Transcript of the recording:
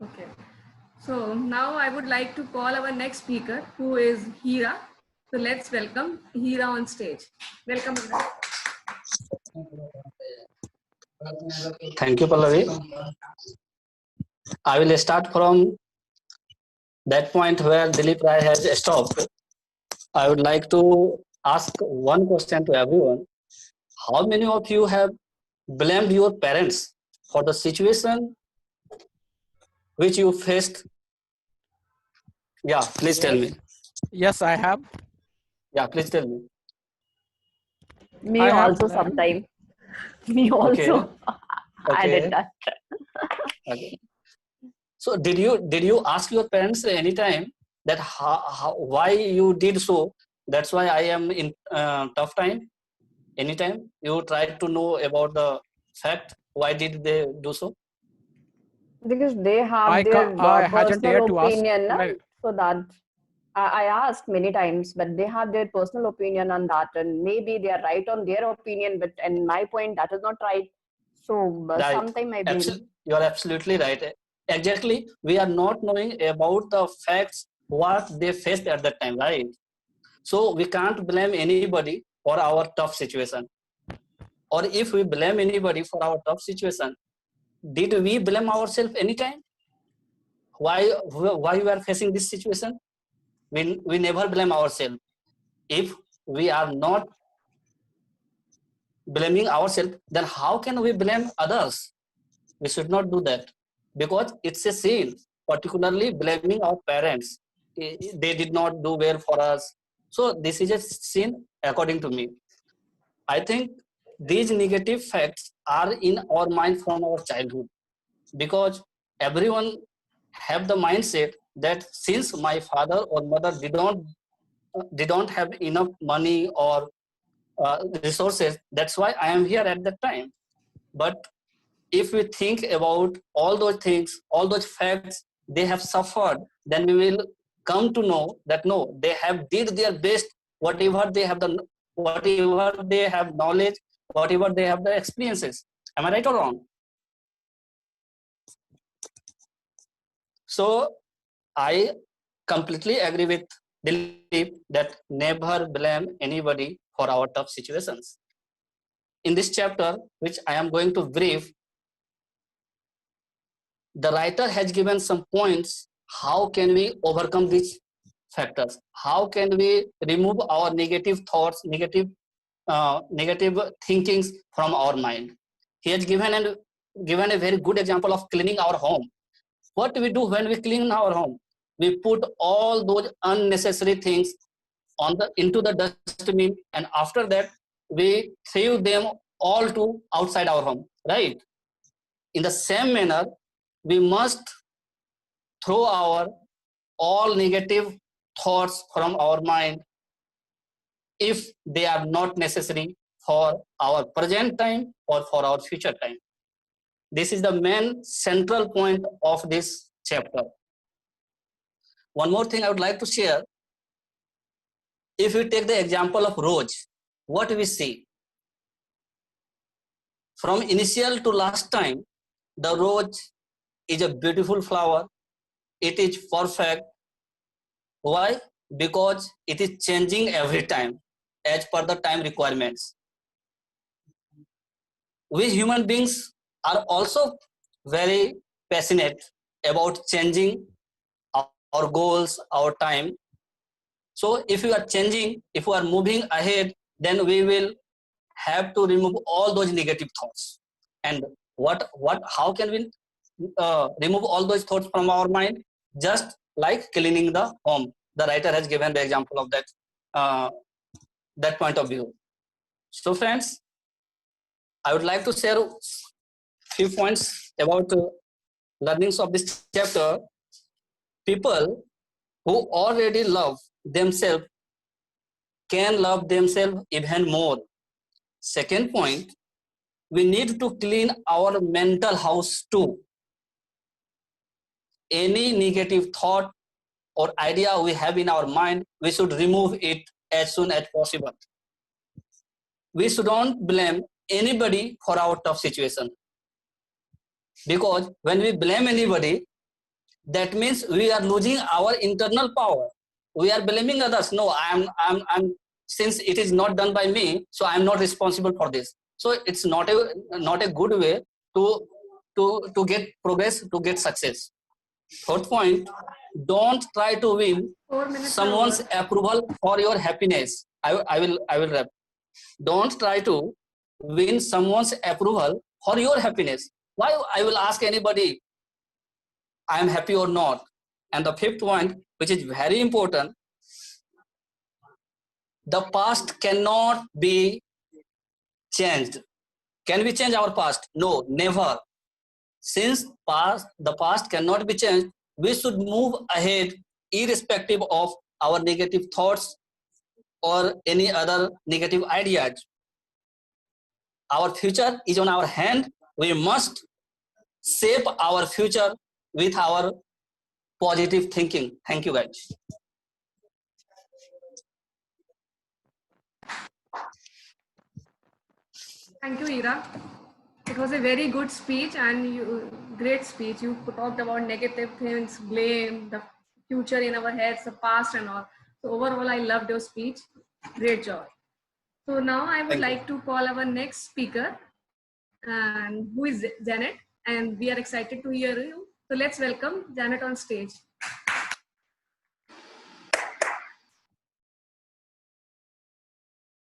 Okay. So now I would like to call our next speaker, who is Hira. So let's welcome Hira on stage. Welcome, Hira. Thank you, Pallavi. I will start from that point where Dilip Rai has stopped. I would like to ask one question to everyone. How many of you have blamed your parents for the situation which you faced? Yeah, please tell me. Yes, I have. Yeah, please tell me. Me I have also blamed. sometime. Me also. I did Okay. that. Okay. So did you ask your parents anytime that why you did so? That's why I am in tough time. Anytime you tried to know about the fact why did they do so? Because they have their I hadn't personal dared to ask opinion, na? my. So that I asked many times, but they have their personal opinion on that, and maybe they are right on their opinion, but in my point, that is not right. So Right. sometime I blame. You are absolutely right. Exactly. We are not knowing about the facts what they faced at that time, right? So we can't blame anybody for our tough situation. Or if we blame anybody for our tough situation, did we blame ourselves anytime? Why we are facing this situation? We never blame ourselves. If we are not blaming ourselves, then how can we blame others? We should not do that because it's a sin, particularly blaming our parents. They did not do well for us. So this is a sin according to me. I think these negative facts are in our mind from our childhood because everyone have the mindset that since my father or mother did not have enough money or resources, that's why I am here at that time. But if we think about all those things, all those facts they have suffered, then we will come to know that no, they have did their best, whatever they have done, whatever they have knowledge, whatever they have the experiences. Am I right or wrong? So I completely agree with Dilip that never blame anybody for our tough situations. In this chapter, which I am going to brief, the writer has given some points. How can we overcome these factors? How can we remove our negative thoughts, negative thinkings from our mind? He has given a very good example of cleaning our home. What do we do when we clean our home? We put all those unnecessary things into the dustbin, and after that we throw them all to outside our home, right? In the same manner, we must throw our all negative thoughts from our mind if they are not necessary for our present time or for our future time. This is the main central point of this chapter. One more thing I would like to share. If we take the example of rose, what we see from initial to last time, the rose is a beautiful flower. It is perfect. Why? Because it is changing every time as per the time requirements. We human beings are also very passionate about changing our goals, our time. So if we are changing, if we are moving ahead, then we will have to remove all those negative thoughts. And how can we remove all those thoughts from our mind? Just like cleaning the home. The writer has given the example of uh, that point of view. So friends, I would like to share a few points about learnings of this chapter. People who already love themselves can love themselves even more. Second point, we need to clean our mental house too. Any negative thought or idea we have in our mind, we should remove it as soon as possible. We shouldn't blame anybody for our tough situation. Because when we blame anybody, that means we are losing our internal power. We are blaming others. No, I'm since it is not done by me, so I'm not responsible for this. So it's not a good way to get progress, to get success. Third point, don't try to win 4 minutes. someone's approval for your happiness. I will wrap. Don't try to win someone's approval for your happiness. Why I will ask anybody I am happy or not? And the fifth point, which is very important, the past cannot be changed. Can we change our past? No, never. Since the past cannot be changed, we should move ahead irrespective of our negative thoughts or any other negative ideas. Our future is on our hand. We must shape our future with our positive thinking. Thank you, guys. Thank you, Ira. It was a very good speech and great speech. You talked about negative things, blame, the future in our heads, the past and all. So overall, I loved your speech. Great job. So now I would like to call our next speaker, and who is Janet, and we are excited to hear you. So let's welcome Janet on stage.